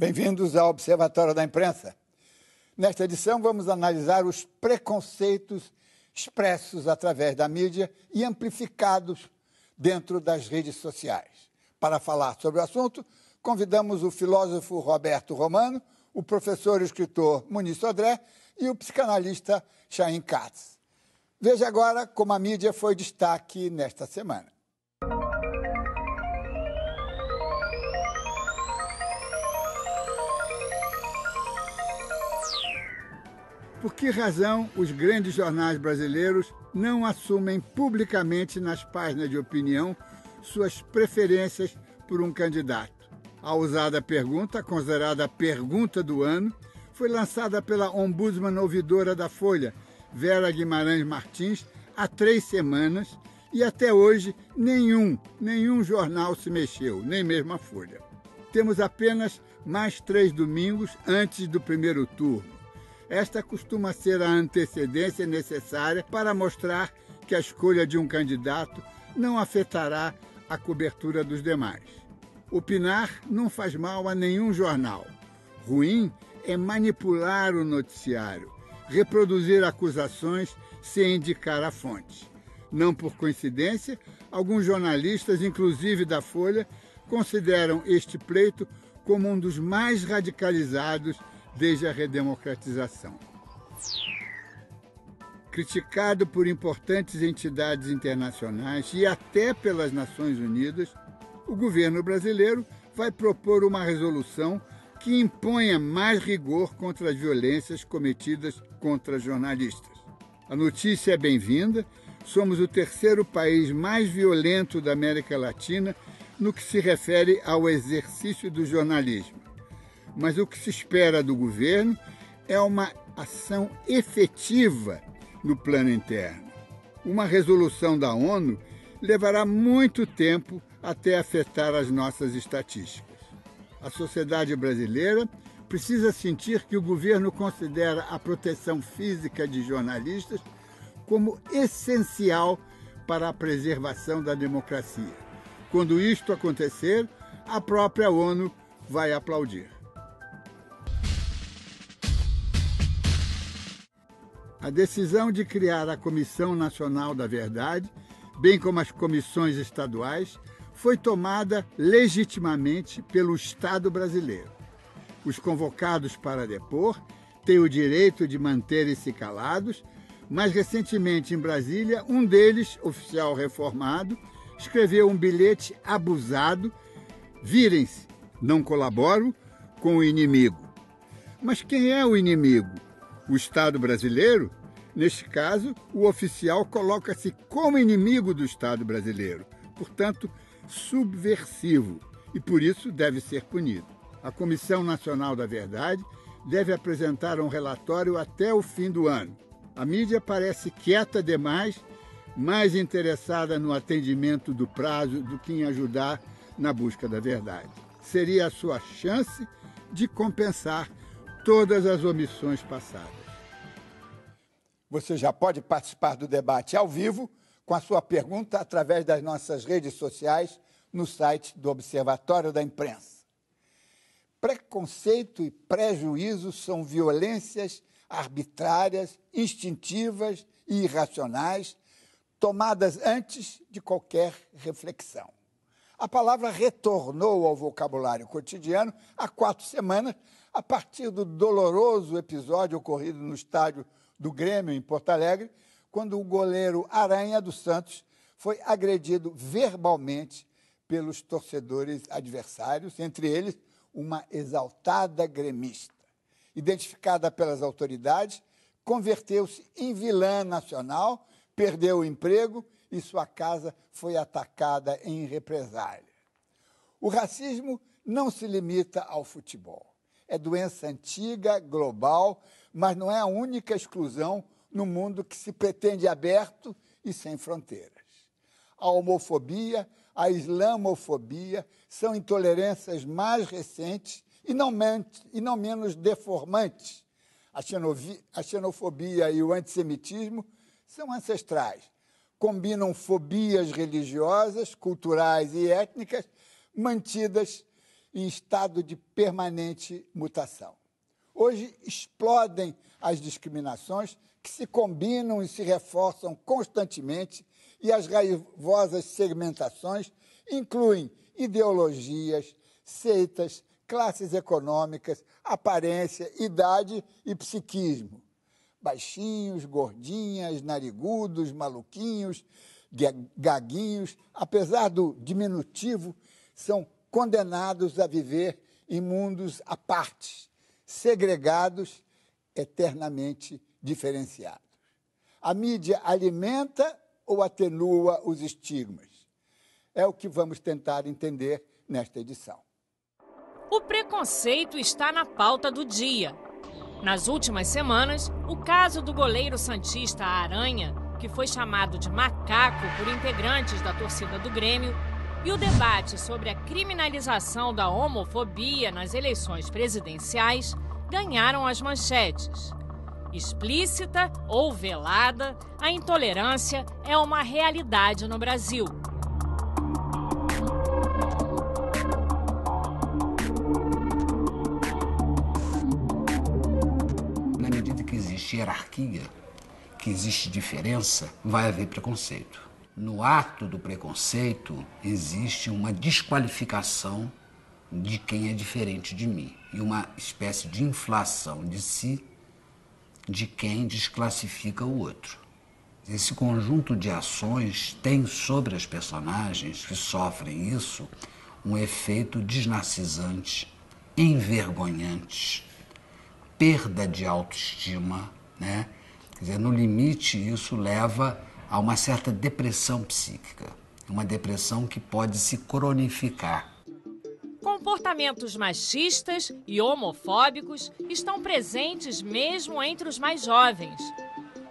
Bem-vindos ao Observatório da Imprensa. Nesta edição, vamos analisar os preconceitos expressos através da mídia e amplificados dentro das redes sociais. Para falar sobre o assunto, convidamos o filósofo Roberto Romano, o professor e escritor Muniz Sodré e o psicanalista Chaim Katz. Veja agora como a mídia foi destaque nesta semana. Por que razão os grandes jornais brasileiros não assumem publicamente nas páginas de opinião suas preferências por um candidato? A ousada pergunta, considerada a pergunta do ano, foi lançada pela ombudsman ouvidora da Folha, Vera Guimarães Martins, há 3 semanas, e até hoje nenhum jornal se mexeu, nem mesmo a Folha. Temos apenas mais 3 domingos antes do primeiro turno. Esta costuma ser a antecedência necessária para mostrar que a escolha de um candidato não afetará a cobertura dos demais. Opinar não faz mal a nenhum jornal. Ruim é manipular o noticiário, reproduzir acusações sem indicar a fonte. Não por coincidência, alguns jornalistas, inclusive da Folha, consideram este pleito como um dos mais radicalizados desde a redemocratização. Criticado por importantes entidades internacionais e até pelas Nações Unidas, o governo brasileiro vai propor uma resolução que imponha mais rigor contra as violências cometidas contra jornalistas. A notícia é bem-vinda. Somos o 3º país mais violento da América Latina no que se refere ao exercício do jornalismo. Mas o que se espera do governo é uma ação efetiva no plano interno. Uma resolução da ONU levará muito tempo até afetar as nossas estatísticas. A sociedade brasileira precisa sentir que o governo considera a proteção física de jornalistas como essencial para a preservação da democracia. Quando isto acontecer, a própria ONU vai aplaudir. A decisão de criar a Comissão Nacional da Verdade, bem como as comissões estaduais, foi tomada legitimamente pelo Estado brasileiro. Os convocados para depor têm o direito de manterem-se calados, mas recentemente em Brasília, um deles, oficial reformado, escreveu um bilhete abusado: virem-se, não colaboro com o inimigo. Mas quem é o inimigo? O Estado brasileiro? Neste caso, o oficial coloca-se como inimigo do Estado brasileiro, portanto, subversivo, e por isso deve ser punido. A Comissão Nacional da Verdade deve apresentar um relatório até o fim do ano. A mídia parece quieta demais, mais interessada no atendimento do prazo do que em ajudar na busca da verdade. Seria a sua chance de compensar todas as omissões passadas. Você já pode participar do debate ao vivo com a sua pergunta através das nossas redes sociais no site do Observatório da Imprensa. Preconceito e prejuízo são violências arbitrárias, instintivas e irracionais, tomadas antes de qualquer reflexão. A palavra retornou ao vocabulário cotidiano há 4 semanas, a partir do doloroso episódio ocorrido no estádio do Grêmio, em Porto Alegre, quando o goleiro Aranha dos Santos foi agredido verbalmente pelos torcedores adversários, entre eles uma exaltada gremista. Identificada pelas autoridades, converteu-se em vilã nacional, perdeu o emprego e sua casa foi atacada em represália. O racismo não se limita ao futebol. É doença antiga, global, mas não é a única exclusão no mundo que se pretende aberto e sem fronteiras. A homofobia, a islamofobia são intolerâncias mais recentes e não menos deformantes. A xenofobia e o antissemitismo são ancestrais. Combinam fobias religiosas, culturais e étnicas mantidas em estado de permanente mutação. Hoje explodem as discriminações que se combinam e se reforçam constantemente, e as raivosas segmentações incluem ideologias, seitas, classes econômicas, aparência, idade e psiquismo. Baixinhos, gordinhas, narigudos, maluquinhos, gaguinhos, apesar do diminutivo, são condenados a viver em mundos à parte, segregados, eternamente diferenciados. A mídia alimenta ou atenua os estigmas? É o que vamos tentar entender nesta edição. O preconceito está na pauta do dia. Nas últimas semanas, o caso do goleiro santista Aranha, que foi chamado de macaco por integrantes da torcida do Grêmio, e o debate sobre a criminalização da homofobia nas eleições presidenciais ganharam as manchetes. Explícita ou velada, a intolerância é uma realidade no Brasil. Na medida que existe hierarquia, que existe diferença, vai haver preconceito. No ato do preconceito, existe uma desqualificação de quem é diferente de mim e uma espécie de inflação de si de quem desclassifica o outro. Esse conjunto de ações tem sobre as personagens que sofrem isso um efeito desnarcisante, envergonhante, perda de autoestima, né? Quer dizer, no limite, isso leva a uma certa depressão psíquica, uma depressão que pode se cronificar. Comportamentos machistas e homofóbicos estão presentes mesmo entre os mais jovens.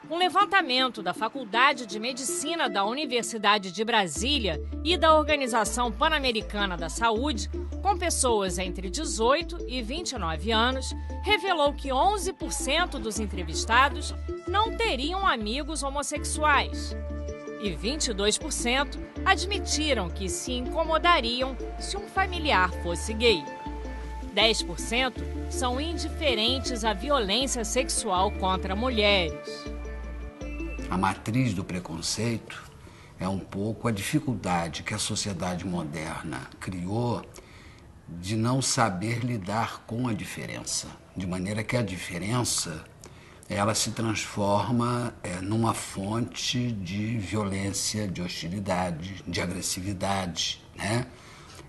Um levantamento da Faculdade de Medicina da Universidade de Brasília e da Organização Pan-Americana da Saúde, com pessoas entre 18 e 29 anos, revelou que 11% dos entrevistados não teriam amigos homossexuais. E 22% admitiram que se incomodariam se um familiar fosse gay. 10% são indiferentes à violência sexual contra mulheres. A matriz do preconceito é um pouco a dificuldade que a sociedade moderna criou de não saber lidar com a diferença, de maneira que a diferença ela se transforma numa fonte de violência, de hostilidade, de agressividade, né?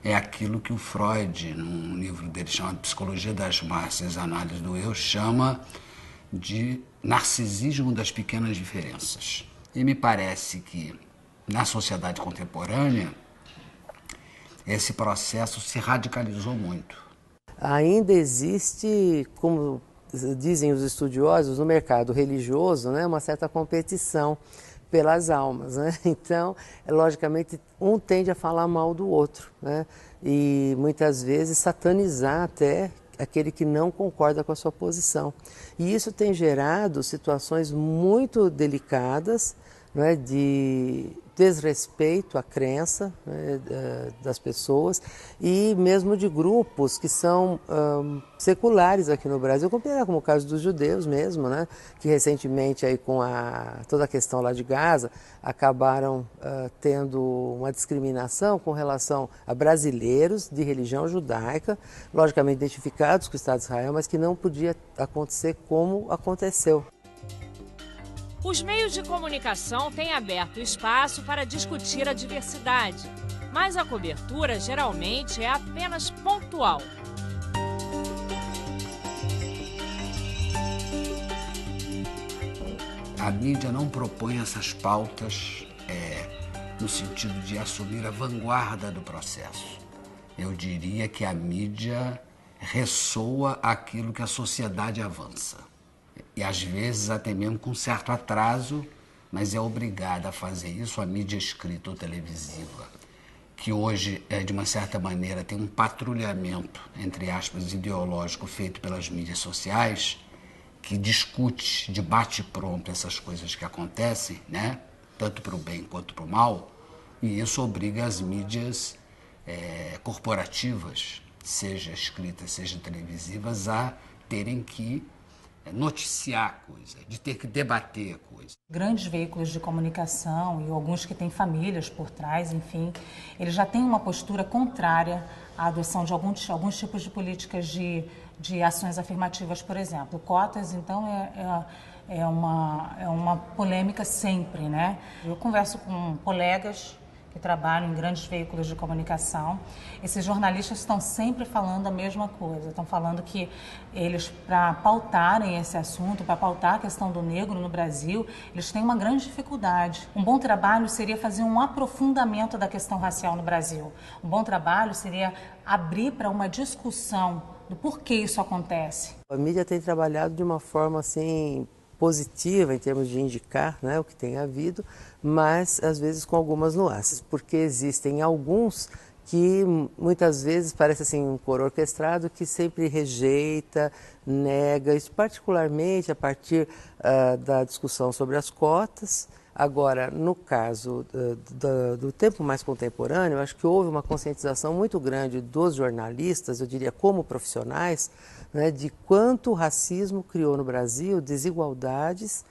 É aquilo que o Freud, num livro dele chamado Psicologia das Massas, Análise do Eu, chama de narcisismo das pequenas diferenças. E me parece que, na sociedade contemporânea, esse processo se radicalizou muito. Ainda existe, como dizem os estudiosos, no mercado religioso, né, uma certa competição pelas almas, né? Então, logicamente, um tende a falar mal do outro, né? E muitas vezes satanizar até aquele que não concorda com a sua posição. E isso tem gerado situações muito delicadas, né, de desrespeito à crença, né, das pessoas e mesmo de grupos que são seculares aqui no Brasil, como o caso dos judeus mesmo, né, que recentemente aí com toda a questão lá de Gaza acabaram tendo uma discriminação com relação a brasileiros de religião judaica, logicamente identificados com o Estado de Israel, mas que não podia acontecer como aconteceu. Os meios de comunicação têm aberto espaço para discutir a diversidade, mas a cobertura geralmente é apenas pontual. A mídia não propõe essas pautas no sentido de assumir a vanguarda do processo. Eu diria que a mídia ressoa aquilo que a sociedade avança. E às vezes até mesmo com certo atraso, mas é obrigada a fazer isso a mídia escrita ou televisiva, que hoje, de uma certa maneira, tem um patrulhamento, entre aspas, ideológico feito pelas mídias sociais, que discute, debate pronto essas coisas que acontecem, né? Tanto para o bem quanto para o mal, e isso obriga as mídias corporativas seja escritas, seja televisivas, a terem que noticiar a coisa, de ter que debater a coisa. Grandes veículos de comunicação e alguns que têm famílias por trás, enfim, eles já têm uma postura contrária à adoção de alguns tipos de políticas de ações afirmativas, por exemplo. Cotas, então, é uma polêmica sempre, né? Eu converso com colegas que trabalham em grandes veículos de comunicação. Esses jornalistas estão sempre falando a mesma coisa, estão falando que eles, para pautarem esse assunto, para pautar a questão do negro no Brasil, eles têm uma grande dificuldade. Um bom trabalho seria fazer um aprofundamento da questão racial no Brasil. Um bom trabalho seria abrir para uma discussão do porquê isso acontece. A mídia tem trabalhado de uma forma assim positiva em termos de indicar, né, o que tem havido, mas às vezes com algumas nuances, porque existem alguns que muitas vezes parece assim um coro orquestrado que sempre rejeita, nega, isso particularmente a partir da discussão sobre as cotas. Agora, no caso do tempo mais contemporâneo, eu acho que houve uma conscientização muito grande dos jornalistas, eu diria como profissionais, né, de quanto o racismo criou no Brasil desigualdades,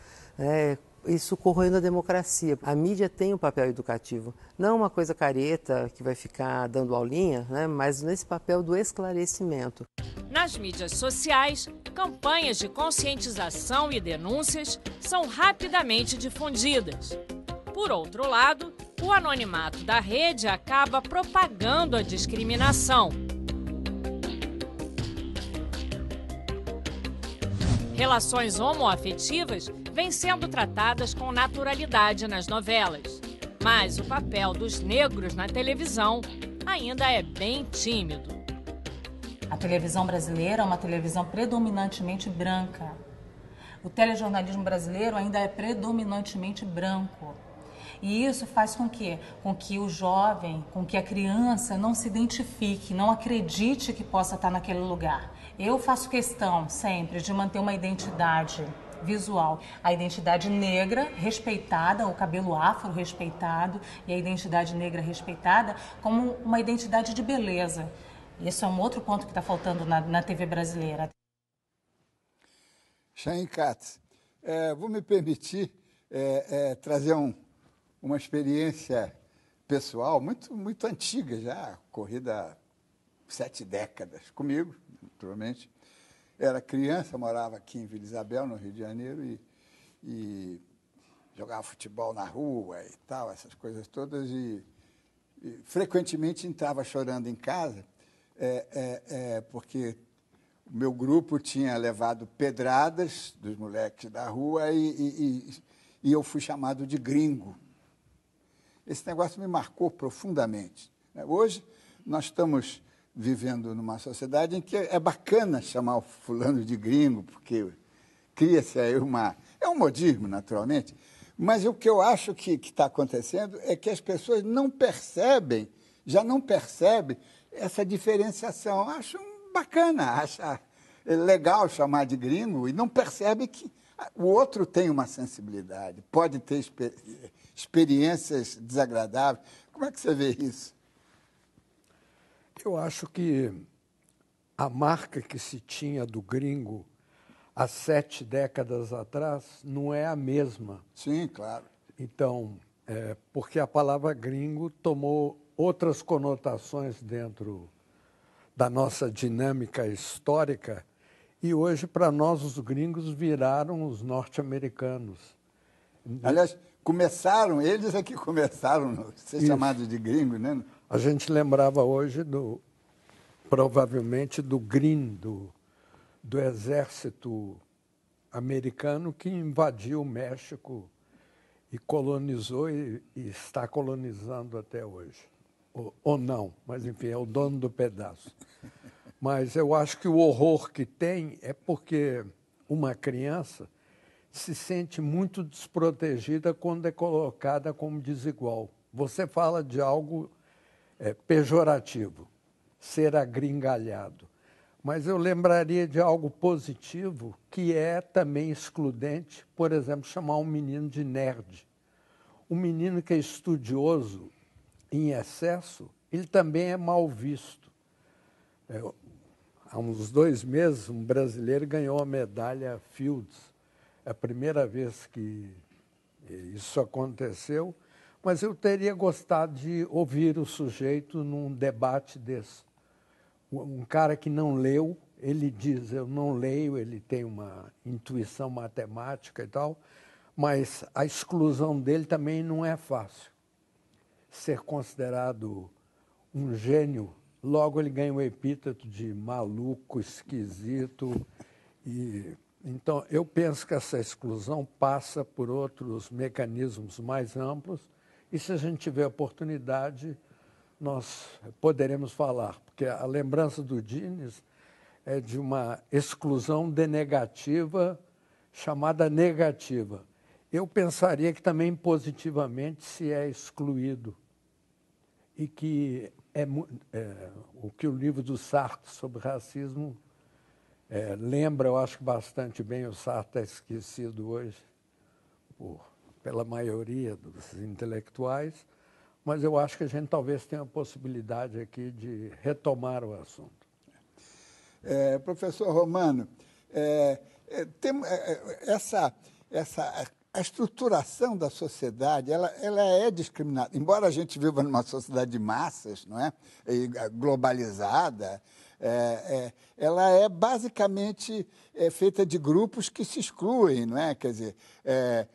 isso corroendo a democracia. A mídia tem um papel educativo, não uma coisa careta que vai ficar dando aulinha, né, mas nesse papel do esclarecimento. Nas mídias sociais, campanhas de conscientização e denúncias são rapidamente difundidas. Por outro lado, o anonimato da rede acaba propagando a discriminação. Relações homoafetivas vêm sendo tratadas com naturalidade nas novelas, mas o papel dos negros na televisão ainda é bem tímido. A televisão brasileira é uma televisão predominantemente branca. O telejornalismo brasileiro ainda é predominantemente branco. E isso faz com que o jovem, com que a criança não se identifique, não acredite que possa estar naquele lugar. Eu faço questão sempre de manter uma identidade visual. A identidade negra respeitada, o cabelo afro respeitado e a identidade negra respeitada como uma identidade de beleza. Isso é um outro ponto que está faltando na TV brasileira. Chaim Katz, vou me permitir trazer uma experiência pessoal muito antiga já, corrida há 7 décadas comigo, naturalmente. Era criança, morava aqui em Vila Isabel, no Rio de Janeiro, e jogava futebol na rua e tal, essas coisas todas, e frequentemente entrava chorando em casa, porque o meu grupo tinha levado pedradas dos moleques da rua e eu fui chamado de gringo. Esse negócio me marcou profundamente. Hoje, nós estamos vivendo numa sociedade em que é bacana chamar o fulano de gringo, porque cria-se aí é um modismo, naturalmente, mas o que eu acho que está acontecendo é que as pessoas já não percebem essa diferenciação. Acham bacana, acham legal chamar de gringo e não percebe que o outro tem uma sensibilidade, pode ter experiências desagradáveis. Como é que você vê isso? Eu acho que a marca que se tinha do gringo há 7 décadas atrás não é a mesma. Sim, claro. Então, porque a palavra gringo tomou outras conotações dentro da nossa dinâmica histórica e hoje, para nós, os gringos viraram os norte-americanos. Aliás, eles é que começaram a ser chamados de gringo, né? A gente lembrava hoje, provavelmente, do Green, do exército americano que invadiu o México e colonizou e está colonizando até hoje. Ou não, mas enfim, é o dono do pedaço. Mas eu acho que o horror que tem é porque uma criança se sente muito desprotegida quando é colocada como desigual. Você fala de algo pejorativo, ser agringalhado. Mas eu lembraria de algo positivo que é também excludente, por exemplo, chamar um menino de nerd. Um menino que é estudioso em excesso, ele também é mal visto. há uns 2 meses, um brasileiro ganhou a medalha Fields. É a primeira vez que isso aconteceu, mas eu teria gostado de ouvir o sujeito num debate desse. Um cara que não leu, ele diz, eu não leio, ele tem uma intuição matemática e tal, mas a exclusão dele também não é fácil. Ser considerado um gênio, logo ele ganha o epíteto de maluco, esquisito. Então, eu penso que essa exclusão passa por outros mecanismos mais amplos e, se a gente tiver oportunidade, nós poderemos falar, porque a lembrança do Dines é de uma exclusão denegativa chamada negativa. Eu pensaria que também positivamente se é excluído e que o que o livro do Sartre sobre racismo lembra, eu acho que bastante bem. O Sartre é esquecido hoje pela maioria dos intelectuais, mas eu acho que a gente talvez tenha a possibilidade aqui de retomar o assunto. Professor Romano, a estruturação da sociedade, ela é discriminada. Embora a gente viva numa sociedade de massas, não é? Globalizada, ela é basicamente feita de grupos que se excluem, não é? Quer dizer,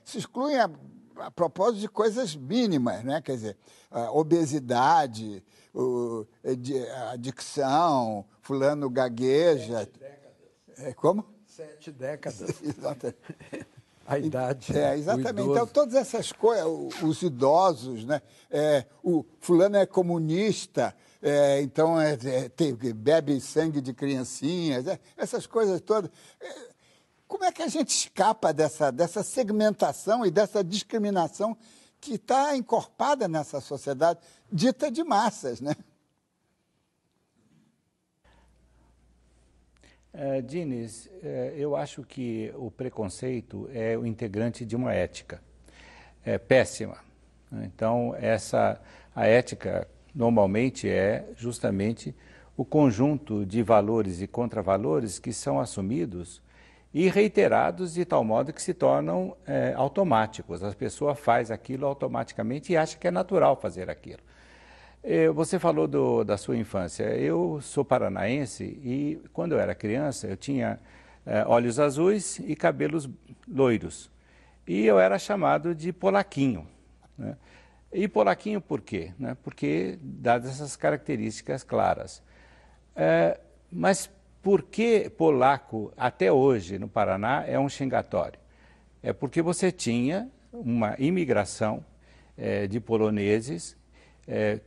se excluem a propósito de coisas mínimas, né? Quer dizer, a obesidade, a adicção, fulano gagueja. 7 décadas. Como? 7 décadas. Exatamente. A idade. Exatamente. Então, todas essas coisas, os idosos, né? O fulano é comunista, então bebe sangue de criancinhas, essas coisas todas. Como é que a gente escapa dessa segmentação e dessa discriminação que está encorpada nessa sociedade dita de massas, né? Dines, eu acho que o preconceito é o integrante de uma ética péssima. Então, a ética normalmente é justamente o conjunto de valores e contravalores que são assumidos e reiterados de tal modo que se tornam automáticos. A pessoa faz aquilo automaticamente e acha que é natural fazer aquilo. Você falou da sua infância. Eu sou paranaense e, quando eu era criança, eu tinha olhos azuis e cabelos loiros. E eu era chamado de polaquinho, né? E polaquinho por quê? Né? Porque, dadas essas características claras. Mas por que polaco, até hoje, no Paraná, é um xingatório? É porque você tinha uma imigração de poloneses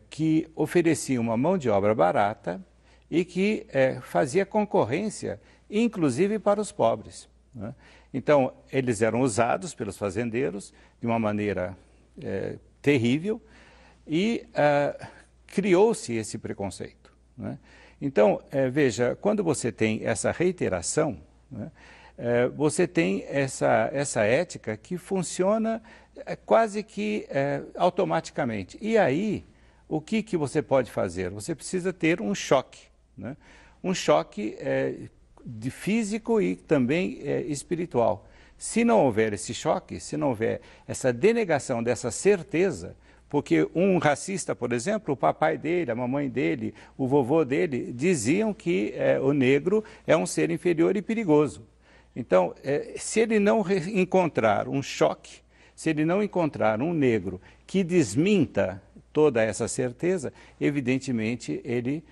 que oferecia uma mão de obra barata e que fazia concorrência, inclusive para os pobres, né? Então, eles eram usados pelos fazendeiros de uma maneira terrível e criou-se esse preconceito, né? Então, veja, quando você tem essa reiteração, né, você tem essa ética que funciona quase que automaticamente. E aí, o que você pode fazer? Você precisa ter um choque, né? Um choque de físico e também espiritual. Se não houver esse choque, se não houver essa denegação dessa certeza, porque um racista, por exemplo, o papai dele, a mamãe dele, o vovô dele, diziam que o negro é um ser inferior e perigoso. Então, se ele não encontrar um choque, se ele não encontrar um negro que desminta toda essa certeza, evidentemente ele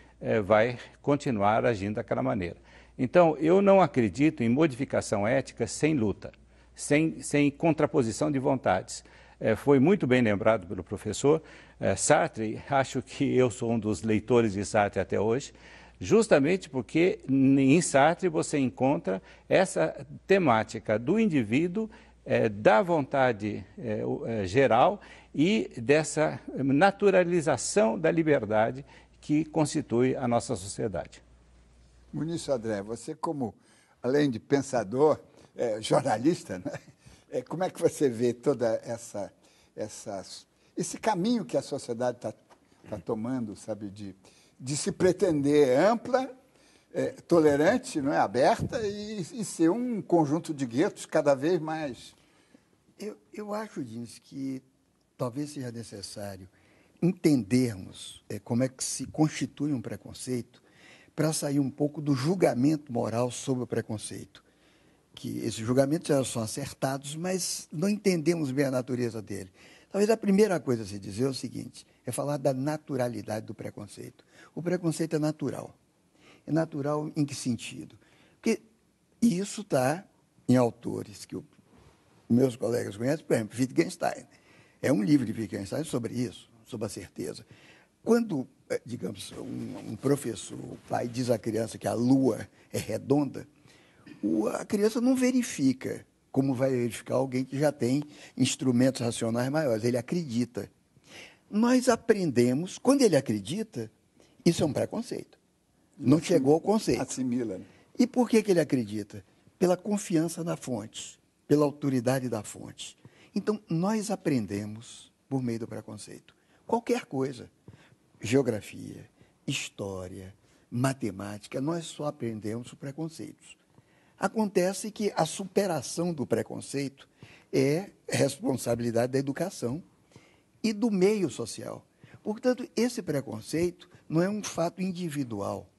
vai continuar agindo daquela maneira. Então, eu não acredito em modificação ética sem luta, sem contraposição de vontades. Foi muito bem lembrado pelo professor Sartre. Acho que eu sou um dos leitores de Sartre até hoje, justamente porque em Sartre você encontra essa temática do indivíduo, da vontade geral e dessa naturalização da liberdade que constitui a nossa sociedade. Muniz Sodré, você como, além de pensador, jornalista, né? Como é que você vê toda esse caminho que a sociedade está tomando, sabe, de se pretender ampla, tolerante, não é, aberta, e ser um conjunto de guetos cada vez mais... Eu acho, Diniz, que talvez seja necessário entendermos como é que se constitui um preconceito para sair um pouco do julgamento moral sobre o preconceito. Que esses julgamentos já são acertados, mas não entendemos bem a natureza dele. Talvez a primeira coisa a se dizer é o seguinte, é falar da naturalidade do preconceito. O preconceito é natural. É natural em que sentido? Porque isso está em autores que meus colegas conhecem, por exemplo, Wittgenstein. É um livro de Wittgenstein sobre isso, sobre a certeza. Quando, digamos, um professor, o pai, diz à criança que a Lua é redonda, a criança não verifica como vai verificar alguém que já tem instrumentos racionais maiores. Ele acredita. Nós aprendemos, quando ele acredita, isso é um preconceito. Não chegou ao conceito. Assimila. Né? E por que ele acredita? Pela confiança na fonte, pela autoridade da fonte. Então, nós aprendemos por meio do preconceito. Qualquer coisa. Geografia, história, matemática, nós só aprendemos por preconceitos. Acontece que a superação do preconceito é responsabilidade da educação e do meio social. Portanto, esse preconceito não é um fato individual.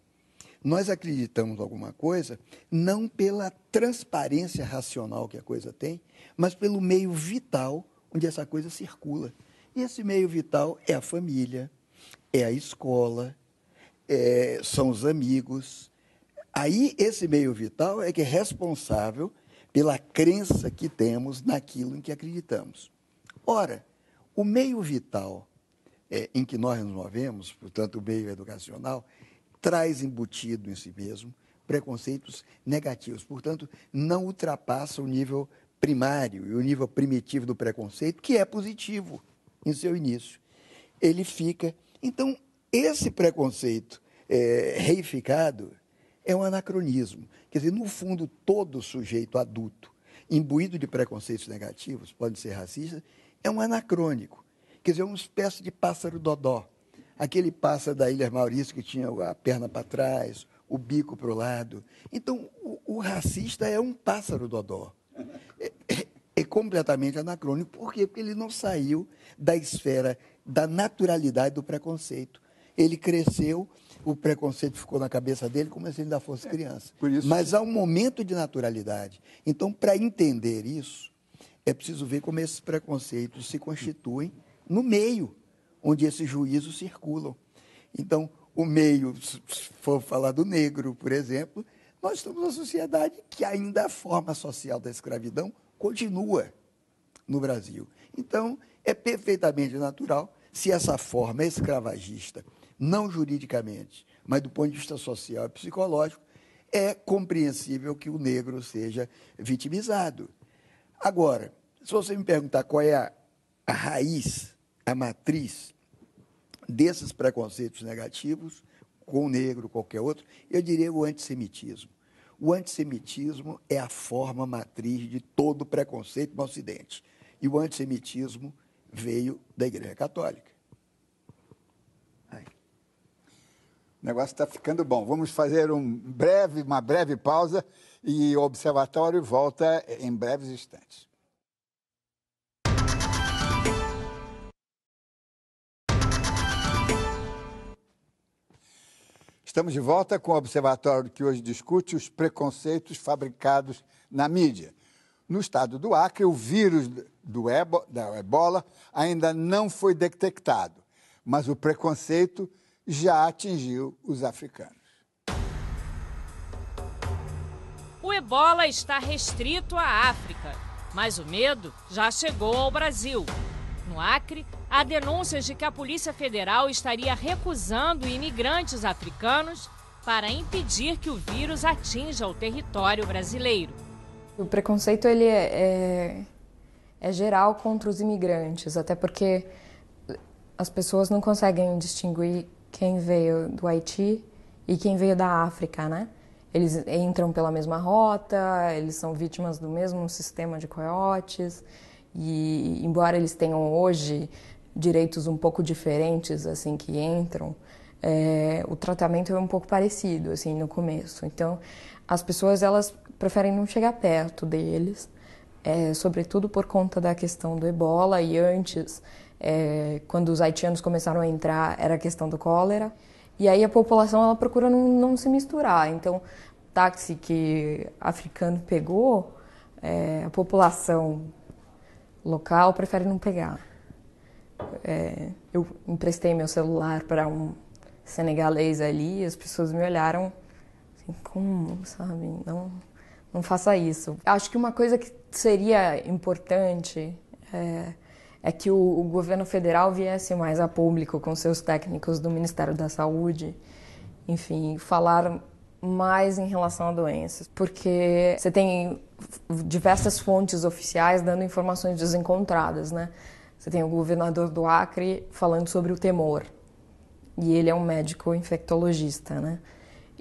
Nós acreditamos em alguma coisa não pela transparência racional que a coisa tem, mas pelo meio vital onde essa coisa circula. E esse meio vital é a família, é a escola, são os amigos. Aí, esse meio vital é que é responsável pela crença que temos naquilo em que acreditamos. Ora, o meio vital em que nós nos movemos, portanto, o meio educacional, traz embutido em si mesmo preconceitos negativos. Portanto, não ultrapassa o nível primário e o nível primitivo do preconceito, que é positivo em seu início. Ele fica... Então, esse preconceito reificado é um anacronismo. Quer dizer, no fundo, todo sujeito adulto, imbuído de preconceitos negativos, pode ser racista, é um anacrônico. Quer dizer, é uma espécie de pássaro dodó. Aquele pássaro da Ilha Maurício que tinha a perna para trás, o bico para o lado. Então, o racista é um pássaro dodó. É completamente anacrônico. Por quê? Porque ele não saiu da esfera da naturalidade do preconceito. Ele cresceu, o preconceito ficou na cabeça dele como se ele ainda fosse criança. Mas há um momento de naturalidade. Então, para entender isso, é preciso ver como esses preconceitos se constituem no meio onde esses juízos circulam. Então, o meio, se for falar do negro, por exemplo, nós estamos numa sociedade que ainda a forma social da escravidão continua no Brasil. Então, é perfeitamente natural, se essa forma é escravagista, não juridicamente, mas do ponto de vista social e psicológico, é compreensível que o negro seja vitimizado. Agora, se você me perguntar qual é a raiz, a matriz desses preconceitos negativos, com o negro, qualquer outro, eu diria o antissemitismo. O antissemitismo é a forma matriz de todo preconceito no Ocidente. E o antissemitismo veio da Igreja Católica. O negócio está ficando bom. Vamos fazer uma breve pausa e o Observatório volta em breves instantes. Estamos de volta com o Observatório que hoje discute os preconceitos fabricados na mídia. No estado do Acre, o vírus da ebola ainda não foi detectado, mas o preconceito já atingiu os africanos. O ebola está restrito à África, mas o medo já chegou ao Brasil. No Acre, há denúncias de que a Polícia Federal estaria recusando imigrantes africanos para impedir que o vírus atinja o território brasileiro. O preconceito ele é geral contra os imigrantes, até porque as pessoas não conseguem distinguir quem veio do Haiti e quem veio da África, né? Eles entram pela mesma rota, eles são vítimas do mesmo sistema de coiotes e, embora eles tenham hoje direitos um pouco diferentes, assim, que entram, o tratamento é um pouco parecido, assim, no começo. Então, as pessoas, elas preferem não chegar perto deles, sobretudo por conta da questão do ebola, e antes, quando os haitianos começaram a entrar, era a questão do cólera. E aí a população, ela procura não se misturar. Então, táxi que africano pegou, a população local prefere não pegar. Eu emprestei meu celular para um senegalês ali, e as pessoas me olharam assim, como, sabe? Não faça isso. Acho que uma coisa que seria importante é que o governo federal viesse mais a público com seus técnicos do Ministério da Saúde, enfim, falar mais em relação a doenças, porque você tem diversas fontes oficiais dando informações desencontradas, né? Você tem o governador do Acre falando sobre o temor, e ele é um médico infectologista, né?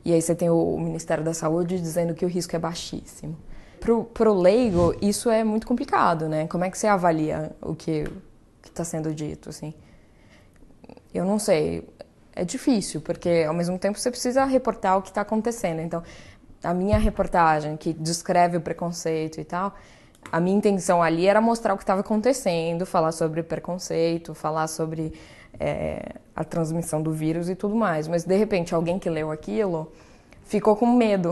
E aí você tem o Ministério da Saúde dizendo que o risco é baixíssimo. Pro leigo, isso é muito complicado, né? Como é que você avalia o que está sendo dito, assim? Eu não sei. É difícil, porque ao mesmo tempo você precisa reportar o que está acontecendo. Então, a minha reportagem, que descreve o preconceito e tal, a minha intenção ali era mostrar o que estava acontecendo, falar sobre preconceito, falar sobre a transmissão do vírus e tudo mais. Mas, de repente, alguém que leu aquilo ficou com medo.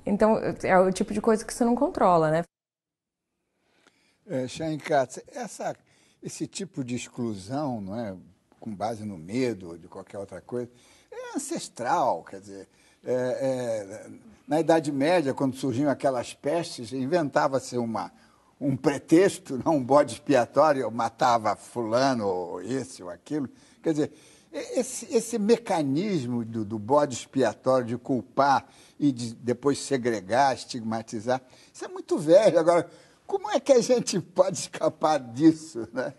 Então, é o tipo de coisa que você não controla, né? Chaim Katz, esse tipo de exclusão, não é, com base no medo ou de qualquer outra coisa, é ancestral. Quer dizer, na Idade Média, quando surgiam aquelas pestes, inventava-se um pretexto, não, um bode expiatório, eu matava fulano, ou esse ou aquilo. Quer dizer, esse mecanismo do bode expiatório, de culpar e de depois segregar, estigmatizar, isso é muito velho. Agora, como é que a gente pode escapar disso, né?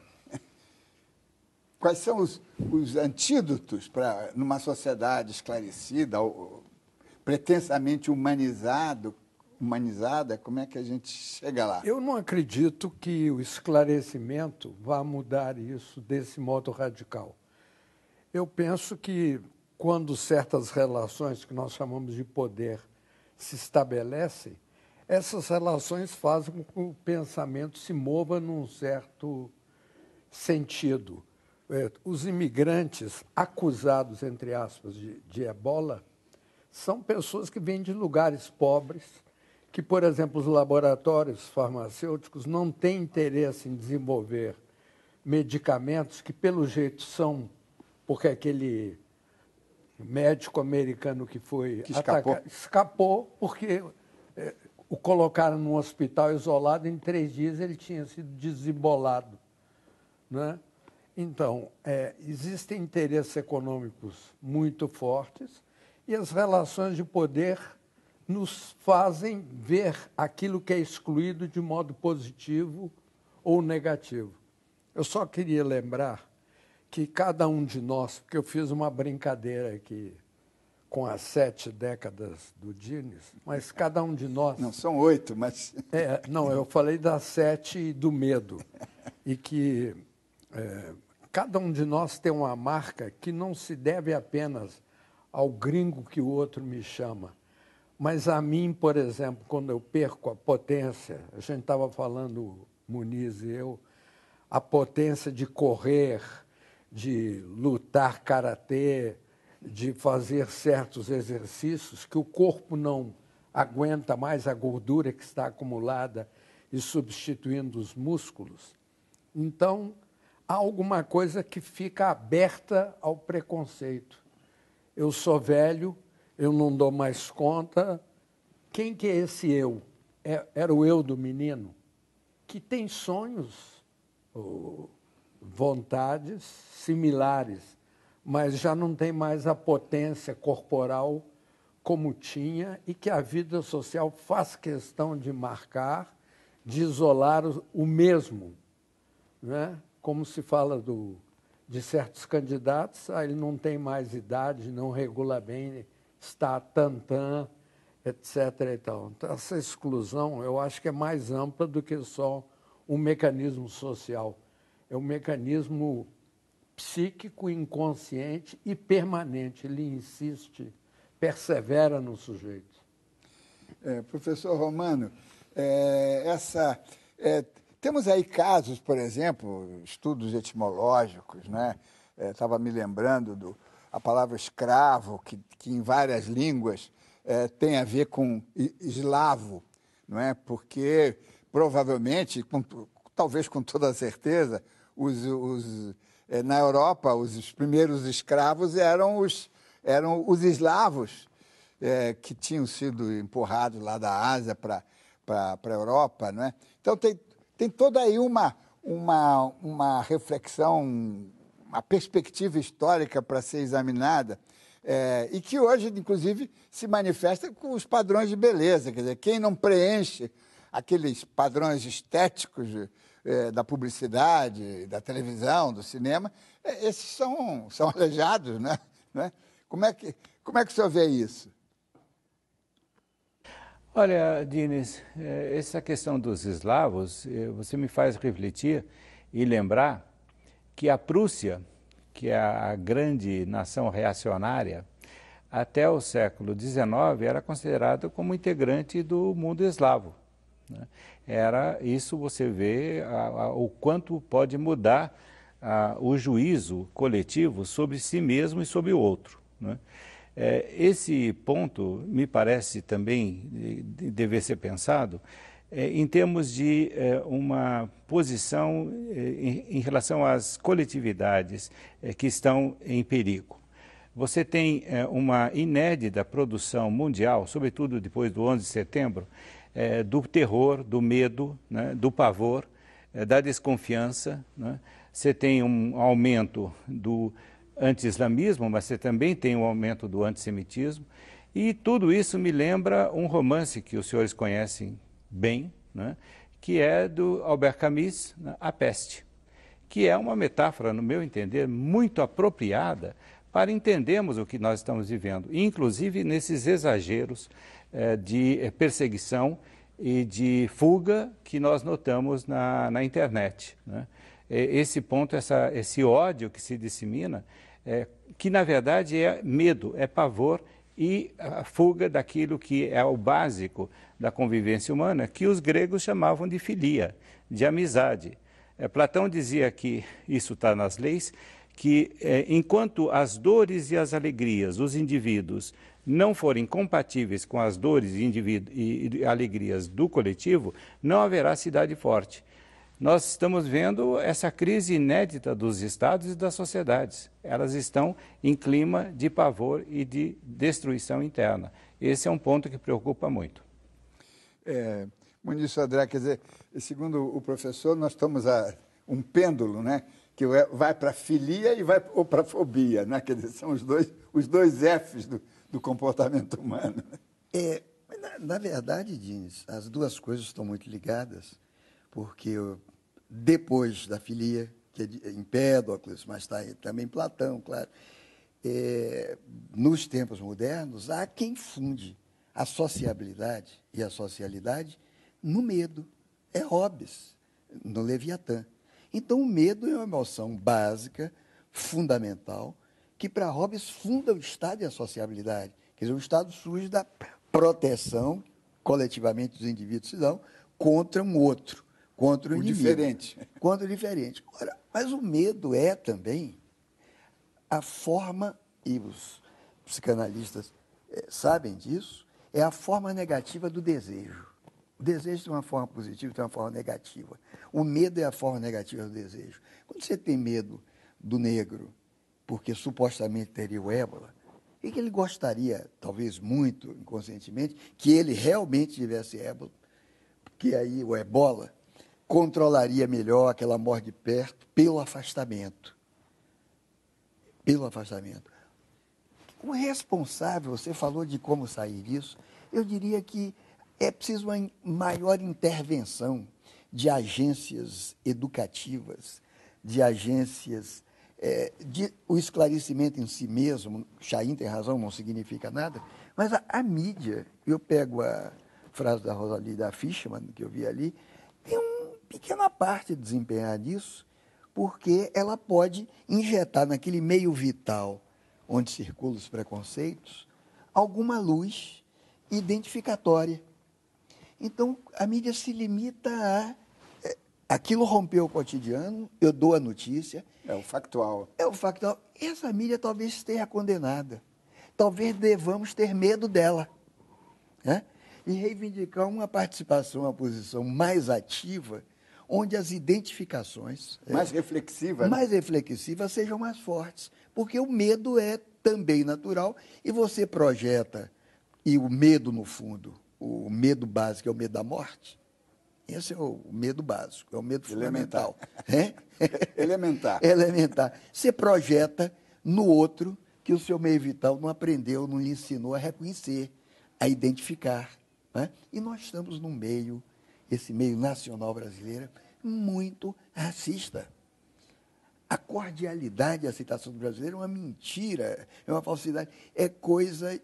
Quais são os antídotos para, numa sociedade esclarecida, ou pretensamente humanizada, como é que a gente chega lá? Eu não acredito que o esclarecimento vá mudar isso desse modo radical. Eu penso que quando certas relações que nós chamamos de poder se estabelecem, essas relações fazem com que o pensamento se mova num certo sentido. Os imigrantes acusados, entre aspas, de ebola, são pessoas que vêm de lugares pobres, que, por exemplo, os laboratórios farmacêuticos não têm interesse em desenvolver medicamentos que, pelo jeito, são porque aquele médico americano que foi escapou porque o colocaram num hospital isolado, em 3 dias ele tinha sido desembolado, né? Então, existem interesses econômicos muito fortes e as relações de poder nos fazem ver aquilo que é excluído de modo positivo ou negativo. Eu só queria lembrar que cada um de nós, porque eu fiz uma brincadeira aqui com as 7 décadas do Dines, mas cada um de nós... Não, são 8, mas... Não, eu falei das 7 do medo. E que cada um de nós tem uma marca que não se deve apenas ao gringo que o outro me chama, mas a mim, por exemplo, quando eu perco a potência, a gente estava falando, Muniz e eu, a potência de correr, de lutar karatê, de fazer certos exercícios que o corpo não aguenta mais a gordura que está acumulada e substituindo os músculos. Então, há alguma coisa que fica aberta ao preconceito. Eu sou velho, eu não dou mais conta. Quem que é esse eu? Era o eu do menino, que tem sonhos, vontades similares, mas já não tem mais a potência corporal como tinha e que a vida social faz questão de marcar, de isolar o mesmo, né? Como se fala de certos candidatos, ele não tem mais idade, não regula bem, está tantã, etc. Então, essa exclusão, eu acho que é mais ampla do que só um mecanismo social. É um mecanismo psíquico, inconsciente e permanente. Ele insiste, persevera no sujeito. Professor Romano, temos aí casos, por exemplo, estudos etimológicos, né? Estava me lembrando a palavra escravo, que em várias línguas tem a ver com eslavo, não é? Porque provavelmente, talvez com toda certeza, na Europa os primeiros escravos eram os eslavos, que tinham sido empurrados lá da Ásia para a Europa, não é? Então tem toda aí uma reflexão, uma perspectiva histórica para ser examinada, e que hoje, inclusive, se manifesta com os padrões de beleza. Quer dizer, quem não preenche aqueles padrões estéticos da publicidade, da televisão, do cinema, esses são aleijados, né? Como é que o senhor vê isso? Olha, Diniz, essa questão dos eslavos, você me faz refletir e lembrar que a Prússia, que é a grande nação reacionária, até o século XIX era considerada como integrante do mundo eslavo, né? Isso você vê o quanto pode mudar o juízo coletivo sobre si mesmo e sobre o outro, né? Esse ponto me parece também dever ser pensado em termos de uma posição em relação às coletividades que estão em perigo. Você tem uma inédita produção mundial, sobretudo depois do 11 de setembro, do terror, do medo, né, do pavor, da desconfiança, né? Você tem um aumento do anti-islamismo, mas você também tem um aumento do antissemitismo, e tudo isso me lembra um romance que os senhores conhecem bem, né, que é do Albert Camus, né, A Peste, que é uma metáfora, no meu entender, muito apropriada para entendermos o que nós estamos vivendo, inclusive nesses exageros de perseguição e de fuga que nós notamos na internet, né? Esse ponto, esse ódio que se dissemina, que na verdade é medo, é pavor e a fuga daquilo que é o básico da convivência humana, que os gregos chamavam de filia, de amizade. Platão dizia que, isso está nas leis, que enquanto as dores e as alegrias dos indivíduos não forem compatíveis com as dores e alegrias do coletivo, não haverá cidade forte. Nós estamos vendo essa crise inédita dos estados e das sociedades. Elas estão em clima de pavor e de destruição interna. Esse é um ponto que preocupa muito. Muniz Sodré, quer dizer, segundo o professor, nós estamos a um pêndulo, né, que vai para a filia e vai para a fobia, né? Quer dizer, são os dois Fs do comportamento humano. Na verdade, Diniz, as duas coisas estão muito ligadas, porque depois da filia, que é Empédocles, mas está também Platão, claro, nos tempos modernos, há quem funde a sociabilidade e a socialidade no medo. É Hobbes, no Leviatã. Então, o medo é uma emoção básica, fundamental, que para Hobbes funda o Estado e a sociabilidade. Quer dizer, o Estado surge da proteção, coletivamente, dos indivíduos se dão contra um outro, contra o inimigo. Diferente. Contra o diferente. Ora, mas o medo é também a forma, e os psicanalistas sabem disso, é a forma negativa do desejo. O desejo tem uma forma positiva e tem uma forma negativa. O medo é a forma negativa do desejo. Quando você tem medo do negro, porque supostamente teria o ébola, e que ele gostaria, talvez muito inconscientemente, que ele realmente tivesse ébola, porque aí o ebola controlaria melhor aquela morte de perto pelo afastamento. Pelo afastamento. O responsável, você falou de como sair disso, eu diria que é preciso uma maior intervenção de agências educativas, de agências, o esclarecimento em si mesmo. Chaim tem razão, não significa nada, mas a mídia, eu pego a frase da Rosalida Fischmann, que eu vi ali, tem uma pequena parte de desempenhar disso, porque ela pode injetar naquele meio vital onde circulam os preconceitos alguma luz identificatória. Então, a mídia se limita a... Aquilo rompeu o cotidiano, eu dou a notícia. É o factual. É o factual. Essa mídia talvez esteja condenada. Talvez devamos ter medo dela, né? E reivindicar uma participação, uma posição mais ativa, onde as identificações... Mais reflexivas. Mais reflexivas sejam mais fortes. Porque o medo é também natural e você projeta, e o medo, no fundo, o medo básico é o medo da morte. Esse é o medo básico, é o medo fundamental. Elementar. Elementar. Você projeta no outro que o seu meio vital não aprendeu, não lhe ensinou a reconhecer, a identificar. Né? E nós estamos num meio, esse meio nacional brasileiro, muito racista. A cordialidade e a aceitação do brasileiro é uma mentira, é uma falsidade. É coisa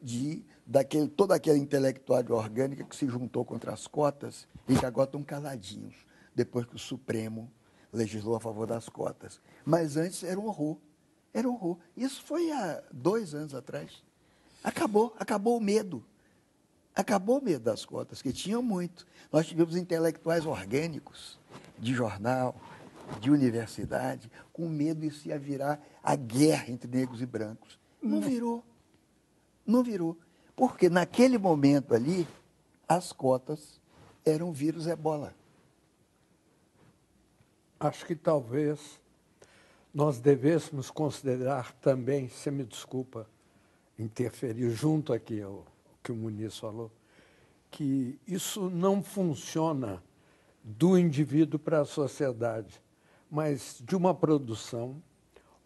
toda aquela intelectualidade orgânica que se juntou contra as cotas e que agora estão caladinhos, depois que o Supremo legislou a favor das cotas. Mas antes era um horror. Era um horror. Isso foi há 2 anos atrás. Acabou o medo. Acabou o medo das cotas, que tinham muito. Nós tivemos intelectuais orgânicos de jornal, de universidade, com medo de se virar a guerra entre negros e brancos. Não virou. Não virou. Porque naquele momento ali, as cotas eram o vírus ebola. Acho que talvez nós devêssemos considerar também, você me desculpa interferir junto aqui ao que o Muniz falou, que isso não funciona do indivíduo para a sociedade, mas de uma produção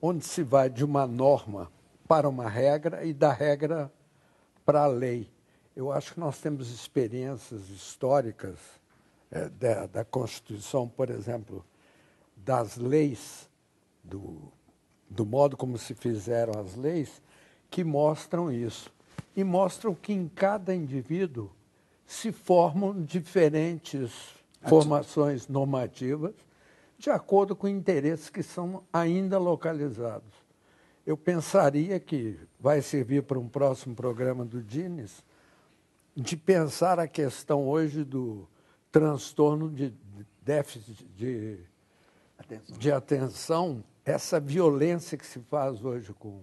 onde se vai de uma norma para uma regra e da regra para a lei. Eu acho que nós temos experiências históricas da Constituição, por exemplo, das leis, do modo como se fizeram as leis, que mostram isso. E mostram que em cada indivíduo se formam diferentes formações normativas de acordo com interesses que são ainda localizados. Eu pensaria que vai servir para um próximo programa do Dines de pensar a questão hoje do transtorno de déficit de atenção, essa violência que se faz hoje com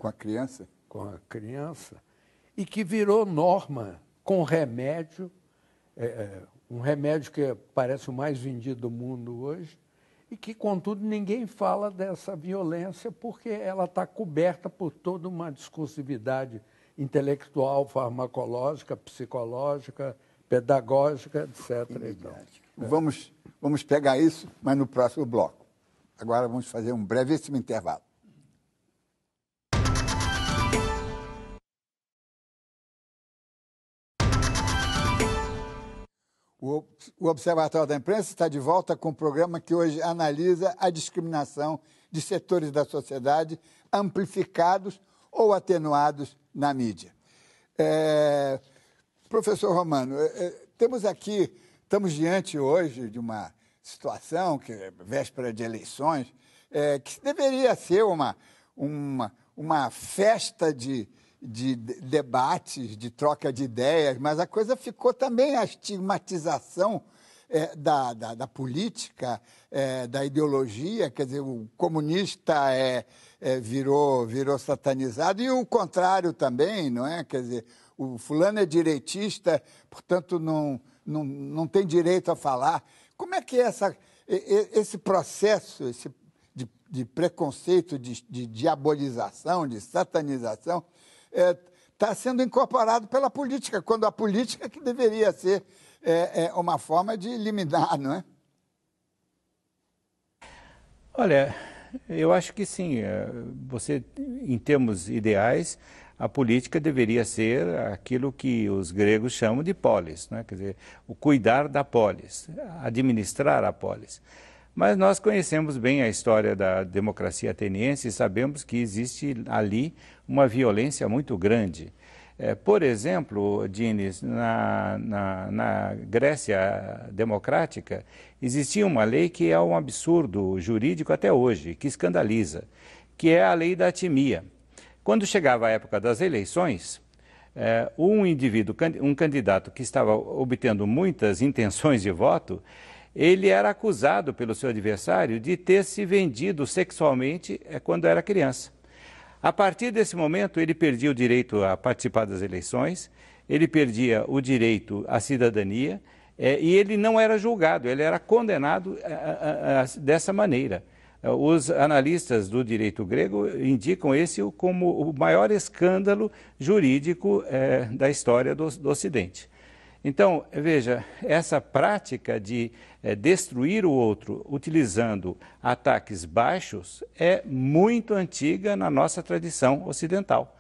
a criança. Com a criança, e que virou norma com remédio, um remédio que parece o mais vendido do mundo hoje, e que, contudo, ninguém fala dessa violência porque ela está coberta por toda uma discursividade intelectual, farmacológica, psicológica, pedagógica, etc. Então, Vamos pegar isso, mas no próximo bloco. Agora vamos fazer um brevíssimo intervalo. O Observatório da Imprensa está de volta com um programa que hoje analisa a discriminação de setores da sociedade amplificados ou atenuados na mídia. Professor Romano, estamos diante hoje de uma situação, que é véspera de eleições, que deveria ser uma festa de debates, de troca de ideias, mas a coisa ficou também a estigmatização da política, da ideologia, quer dizer, o comunista virou satanizado, e o contrário também, não é? Quer dizer, o fulano é direitista, portanto não tem direito a falar. Como é que é esse processo de preconceito, de diabolização, de satanização, está sendo incorporado pela política, quando a política que deveria ser uma forma de eliminar, não é? Olha, eu acho que sim. Você, em termos ideais, a política deveria ser aquilo que os gregos chamam de polis, né? Quer dizer, o cuidar da polis, administrar a polis. Mas nós conhecemos bem a história da democracia ateniense e sabemos que existe ali uma violência muito grande. Por exemplo, Dines, na Grécia Democrática, existia uma lei que é um absurdo jurídico até hoje, que escandaliza, que é a lei da atimia. Quando chegava a época das eleições, um candidato que estava obtendo muitas intenções de voto, ele era acusado pelo seu adversário de ter se vendido sexualmente quando era criança. A partir desse momento, ele perdia o direito a participar das eleições, ele perdia o direito à cidadania e ele não era julgado, ele era condenado dessa maneira. Os analistas do direito grego indicam esse como o maior escândalo jurídico da história do Ocidente. Então, veja, essa prática de destruir o outro utilizando ataques baixos é muito antiga na nossa tradição ocidental.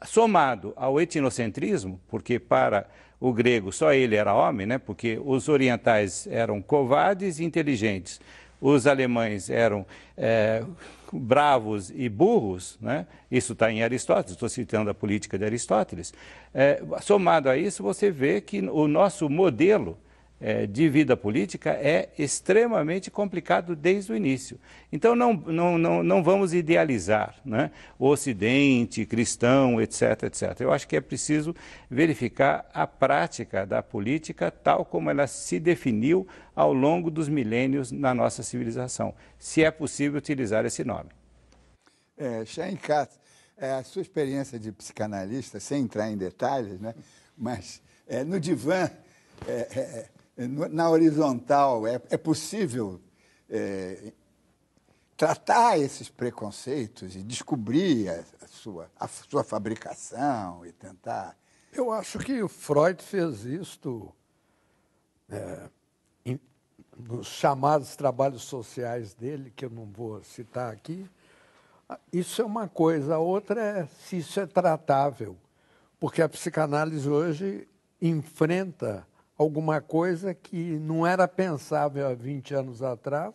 Somado ao etnocentrismo, porque para o grego só ele era homem, né? Porque os orientais eram covardes e inteligentes, os alemães eram bravos e burros, né? Isso está em Aristóteles, estou citando a política de Aristóteles. Somado a isso, você vê que o nosso modelo de vida política é extremamente complicado desde o início. Então, não vamos idealizar, né, o Ocidente, cristão, etc., etc. Eu acho que é preciso verificar a prática da política tal como ela se definiu ao longo dos milênios na nossa civilização, se é possível utilizar esse nome. Chaim Katz, a sua experiência de psicanalista, sem entrar em detalhes, né, mas no divã, na horizontal, é possível tratar esses preconceitos e descobrir a sua fabricação e tentar... Eu acho que o Freud fez isto nos chamados trabalhos sociais dele, que eu não vou citar aqui. Isso é uma coisa. A outra é se isso é tratável, porque a psicanálise hoje enfrenta alguma coisa que não era pensável há 20 anos atrás,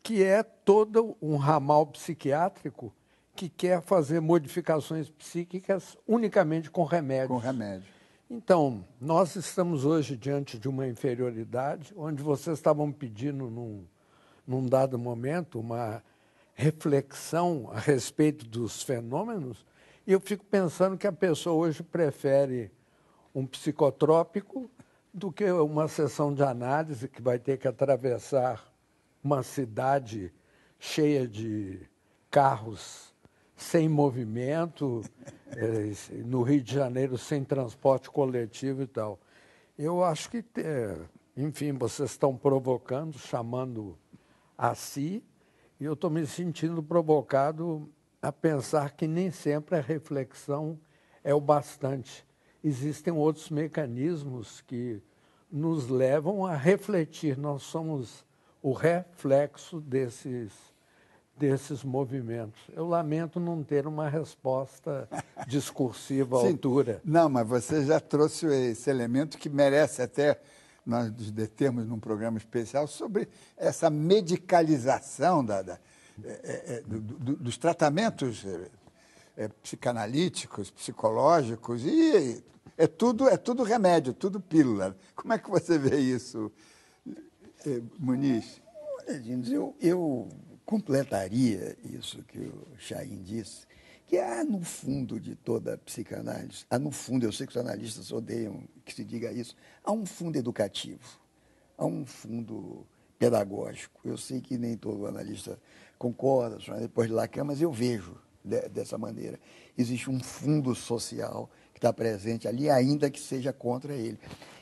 que é todo um ramal psiquiátrico que quer fazer modificações psíquicas unicamente com remédios. Com remédio. Então, nós estamos hoje diante de uma inferioridade, onde vocês estavam pedindo, num dado momento, uma reflexão a respeito dos fenômenos, e eu fico pensando que a pessoa hoje prefere um psicotrópico do que uma sessão de análise que vai ter que atravessar uma cidade cheia de carros sem movimento, no Rio de Janeiro sem transporte coletivo e tal. Eu acho que, enfim, vocês estão provocando, chamando a si, e eu estou me sentindo provocado a pensar que nem sempre a reflexão é o bastante. Existem outros mecanismos que nos levam a refletir. Nós somos o reflexo desses movimentos. Eu lamento não ter uma resposta discursiva à altura. Não, mas você já trouxe esse elemento que merece até nós nos determos num programa especial sobre essa medicalização dos tratamentos psicanalíticos, psicológicos, e é tudo remédio, tudo pílula. Como é que você vê isso, Muniz? Olha, Dines, eu completaria isso que o Chaim disse, que há no fundo de toda a psicanálise, no fundo, eu sei que os analistas odeiam que se diga isso, há um fundo educativo, há um fundo pedagógico. Eu sei que nem todo analista concorda, depois de Lacan, mas eu vejo dessa maneira. Existe um fundo social que está presente ali, ainda que seja contra ele.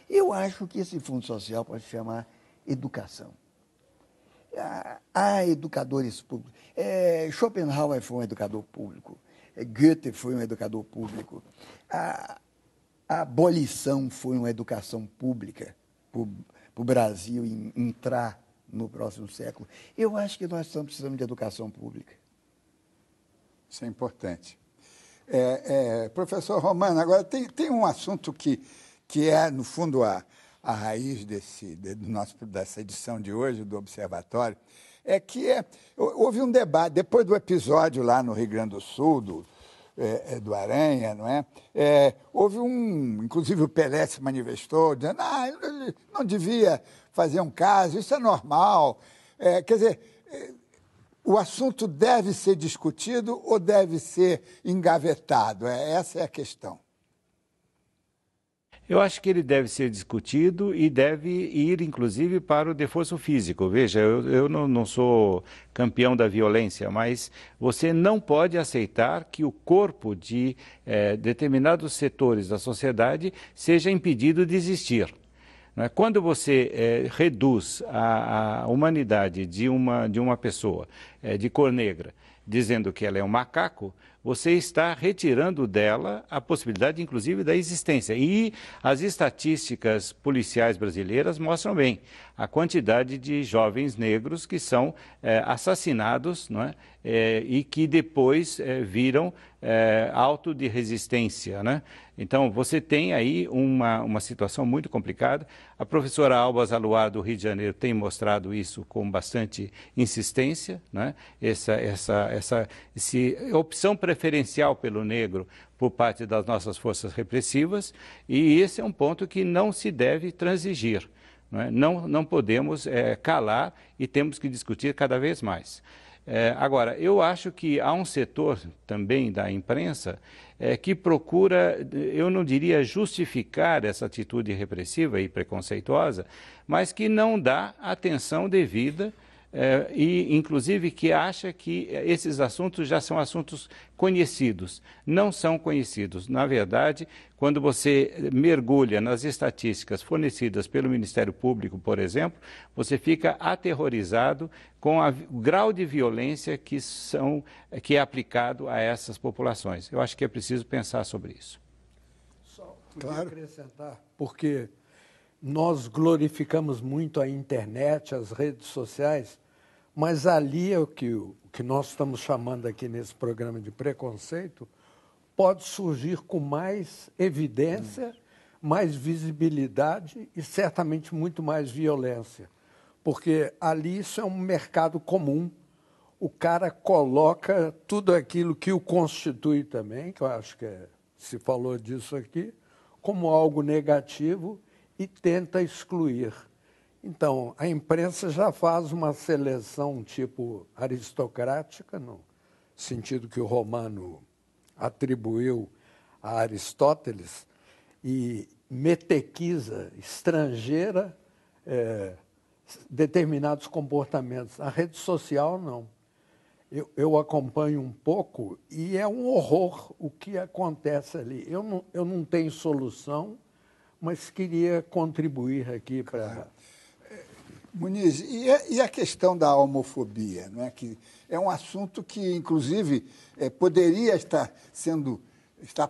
Eu acho que esse fundo social pode se chamar educação. Há educadores públicos. Schopenhauer foi um educador público. Goethe foi um educador público. A abolição foi uma educação pública para o Brasil entrar no próximo século. Eu acho que nós estamos precisando de educação pública. Isso é importante. Professor Romano, agora tem um assunto que é, no fundo, a raiz dessa edição de hoje do Observatório, houve um debate, depois do episódio lá no Rio Grande do Sul, do Aranha, não é? Houve inclusive o Pelé se manifestou, dizendo ele não devia fazer um caso, isso é normal. Quer dizer, o assunto deve ser discutido ou deve ser engavetado? Essa é a questão. Eu acho que ele deve ser discutido e deve ir, inclusive, para o reforço físico. Veja, eu não sou campeão da violência, mas você não pode aceitar que o corpo de determinados setores da sociedade seja impedido de existir. Quando você reduz a humanidade de uma pessoa de cor negra, dizendo que ela é um macaco, você está retirando dela a possibilidade, inclusive, da existência. E as estatísticas policiais brasileiras mostram bem a quantidade de jovens negros que são assassinados, não é? E que depois viram auto de resistência, né? Então, você tem aí uma situação muito complicada. A professora Alba Zaluar, do Rio de Janeiro, tem mostrado isso com bastante insistência, né? Essa opção preferencial pelo negro por parte das nossas forças repressivas, e esse é um ponto que não se deve transigir. Não podemos calar e temos que discutir cada vez mais. Agora, eu acho que há um setor também da imprensa que procura, eu não diria justificar essa atitude repressiva e preconceituosa, mas que não dá atenção devida e, inclusive, que acha que esses assuntos já são assuntos conhecidos. Não são conhecidos. Na verdade, quando você mergulha nas estatísticas fornecidas pelo Ministério Público, por exemplo, você fica aterrorizado com o grau de violência que é aplicado a essas populações. Eu acho que é preciso pensar sobre isso. Só podia acrescentar, porque nós glorificamos muito a internet, as redes sociais, mas ali é o que nós estamos chamando aqui nesse programa de preconceito, pode surgir com mais evidência, mais visibilidade e certamente muito mais violência. Porque ali isso é um mercado comum, o cara coloca tudo aquilo que o constitui também, que eu acho que se falou disso aqui, como algo negativo e tenta excluir. Então, a imprensa já faz uma seleção tipo aristocrática, no sentido que o Romano atribuiu a Aristóteles, e metequiza, estrangeira, determinados comportamentos. A rede social, não. Eu acompanho um pouco e é um horror o que acontece ali. Eu não tenho solução, mas queria contribuir aqui para... Muniz, e a questão da homofobia, não é? Que é um assunto que, inclusive, poderia estar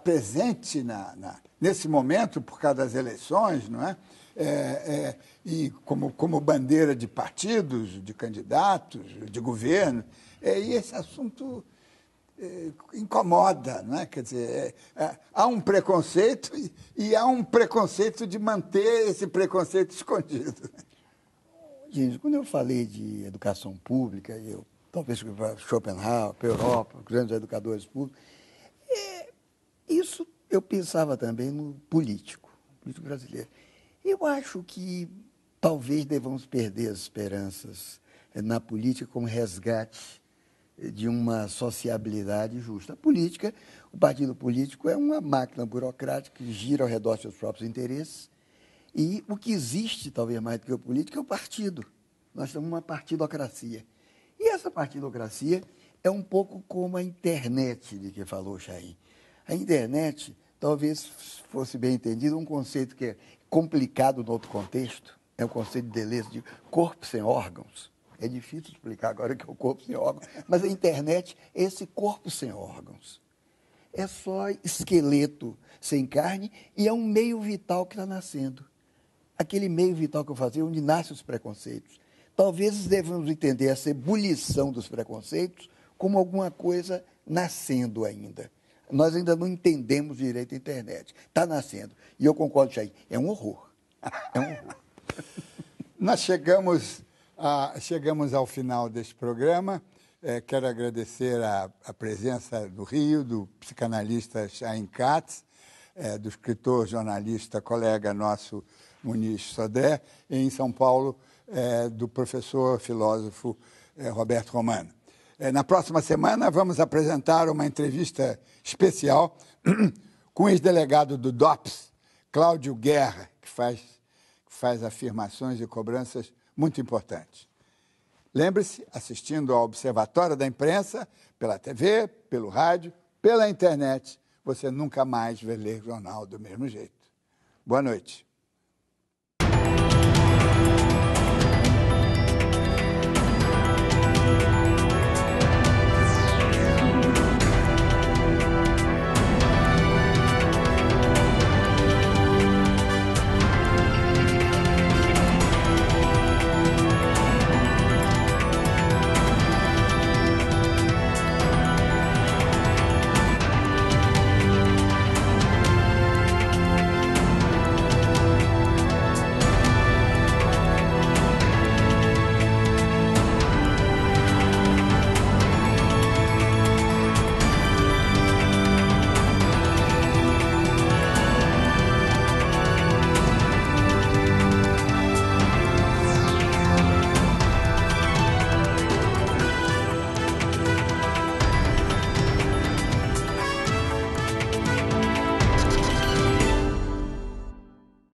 presente nesse momento por causa das eleições, não é? E como bandeira de partidos, de candidatos, de governo. E esse assunto incomoda, não é? Quer dizer, há um preconceito e há um preconceito de manter esse preconceito escondido. Gente, quando eu falei de educação pública, talvez para Schopenhauer, para a Europa, os grandes educadores públicos, isso eu pensava também no político brasileiro. Eu acho que talvez devamos perder as esperanças na política como resgate de uma sociabilidade justa. A política, o partido político é uma máquina burocrática que gira ao redor dos seus próprios interesses. E o que existe, talvez mais do que o político, é o partido. Nós temos uma partidocracia. E essa partidocracia é um pouco como a internet de que falou o Chaim. A internet, talvez fosse bem entendido, um conceito que é complicado no outro contexto, é o conceito de Deleuze de corpo sem órgãos. É difícil explicar agora o que é o corpo sem órgãos, mas a internet é esse corpo sem órgãos. É só esqueleto sem carne e é um meio vital que está nascendo. Aquele meio vital que eu fazia, onde nascem os preconceitos. Talvez devamos entender essa ebulição dos preconceitos como alguma coisa nascendo ainda. Nós ainda não entendemos direito a internet. Está nascendo. E eu concordo, Chaim, é um horror. É um horror. Nós chegamos ao final deste programa. Quero agradecer a presença do Rio, do psicanalista Chaim Katz, do escritor, jornalista, colega nosso Muniz Sodré, e em São Paulo, do professor, filósofo Roberto Romano. Na próxima semana, vamos apresentar uma entrevista especial com o ex-delegado do DOPS, Cláudio Guerra, que faz afirmações e cobranças muito importantes. Lembre-se, assistindo ao Observatório da Imprensa, pela TV, pelo rádio, pela internet, você nunca mais vai ler jornal do mesmo jeito. Boa noite.